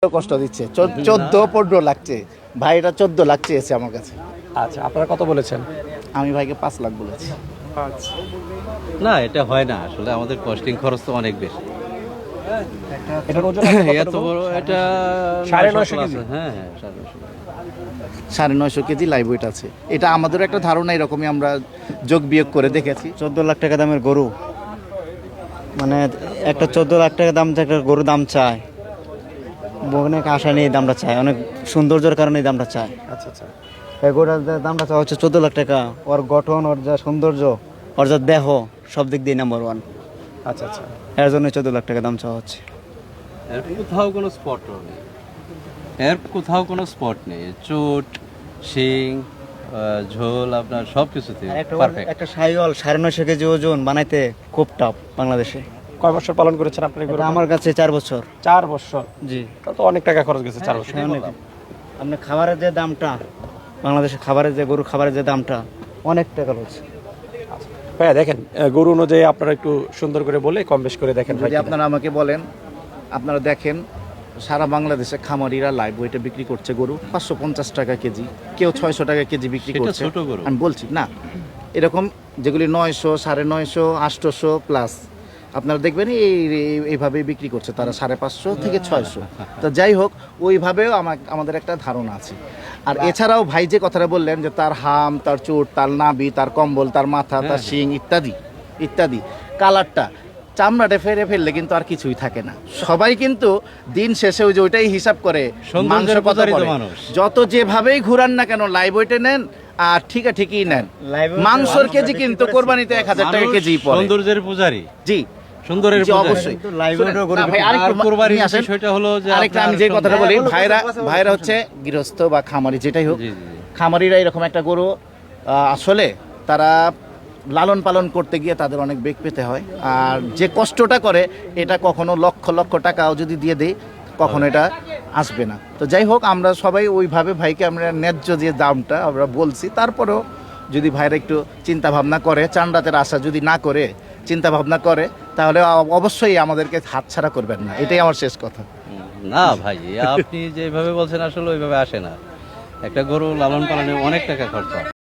কষ্ট দিচ্ছে 14-15 লাগছে ভাই, এটা 14 লাখ চেয়েছে আমার কাছে। আচ্ছা, আপনারা কত বলেছেন? আমি ভাইকে 5 লাখ বলেছি। না, এটা হয় না আসলে, আমাদের কস্টিং খরচ তো অনেক বেশি। এটার ওজন এত বড় এটা 950 কেজি। হ্যাঁ হ্যাঁ 950 950 কেজি লাইভ ওয়েট আছে। এটা আমাদের একটা ধারণা, এরকমই আমরা যোগ বিয়োগ করে দেখেছি। 14 লাখ টাকা দামের গরু, মানে একটা 14 লাখ টাকা দাম একটা গরু দাম চায়, অনেক আশা নিয়ে এই দামটা চায়, অনেক সৌন্দর্যের কারণে এই দামটা চায়। আচ্ছা আচ্ছা, এই গরুটার দামটা চাওয়া হচ্ছে 14 লাখ টাকা। ওর গঠন, ওর যা সৌন্দর্য, ওর যা দেহ, সব দিক দিয়ে নাম্বার 1। আচ্ছা আচ্ছা, এর জন্য 14 লাখ টাকা দাম চাওয়া হচ্ছে। এর কোথাও কোনো স্পট নেই, এর কোথাও কোনো স্পট নেই। চোট, শিং, ঝোল, আপনার সব কিছুতে পারফেক্ট। একটা সাইওয়াল 950 কেজি ওজন বানাইতে খুব টাফ বাংলাদেশে। কয় বছর পালন করেছেন আপনি গরু? এটা আমার কাছে 4 বছর। 4 বছর। জি, তা তো অনেক টাকা খরচ গেছে 4 বছর। আপনি খাবারের যে দামটা, বাংলাদেশে খাবারের যে গরু খাবারের যে দামটা, অনেক টাকা হচ্ছে। ভাইয়া দেখেন, গরু অনুযায়ী আপনারা একটু সুন্দর করে বলে কম বেশ করে দেখেন ভাই। যদি আপনারা আমাকে বলেন, আপনারা দেখেন সারা বাংলাদেশে খামারিরা লাইভ ওয়েটে বিক্রি করছে গরু 550 টাকা কেজি, কেউ 600 টাকা কেজি বিক্রি সেটা করছে। ছোট গরু। আমি বলছি না, এরকম যেগুলি 900, 950, 800 প্লাস আপনারা দেখবেন এইভাবেই বিক্রি করছে তারা 550 থেকে 600। তো যাই হোক, ওইভাবেও আমাদের একটা ধারণা আছে। আর এছাড়াও ভাই যে কথাটা বললেন যে তার হাম, তার চোট, তার নাভি, তার কম্বল, তার মাথা, তার শিং ইত্যাদি ইত্যাদি, কালারটা, চামড়াটা ফেরে ফেললে কিন্তু আর কিছুই থাকে না। সবাই কিন্তু দিন শেষে ওই যে ওইটাই হিসাব করে মাংস কত পূজারী তো পড়ে। মানুষ। যত যেভাবেই ঘুরান না কেন, লাইভ ওয়েটে নেন আর ঠিকই নেন, Live weight মাংসর আমরা কেজি বিক্রি কিন্তু করেছি। কোরবানিতে 1000 টাকা কেজি পড়ে। সৌন্দর্যের পূজারি, জি সুন্দরের জি, পূজারি। অবশ্যই। কিন্তু live শুনেন, weight ও গরু না ভাই, বিক্রি- আরেকটু আর কোরবানির নিয়ে আসেন। বিষয়টা হলো যে আরেকটা আমি আপনার যে কথাটা বলি, সুন্দর- ভাইরা হচ্ছে গৃহস্থ বা খামারি যেটাই হোক, জি, জি, জি। খামারিরা এরকম একটা গরু আসলে তারা লালন পালন করতে গিয়ে তাদের অনেক বেগ পেতে হয়। আর যে কষ্টটা করে, এটা কখনো লক্ষ লক্ষ টাকাও যদি দিয়ে দেই, কখনো এটা আসবে না। তো যাই হোক, আমরা সবাই ওইভাবে ভাইকে আমরা ন্যায্য যে দামটা আমরা বলছি, তারপরেও যদি ভাইরা একটু চিন্তা ভাবনা করে, চান্ডাতের আশা যদি না করে চিন্তা ভাবনা করে, তাহলে অবশ্যই আমাদেরকে হাতছাড়া করবেন না। এটাই আমার শেষ কথা। না ভাই, আপনি যেভাবে বলছেন আসলে ওইভাবে আসে না। একটা গরু লালন পালনে অনেক টাকা খরচা।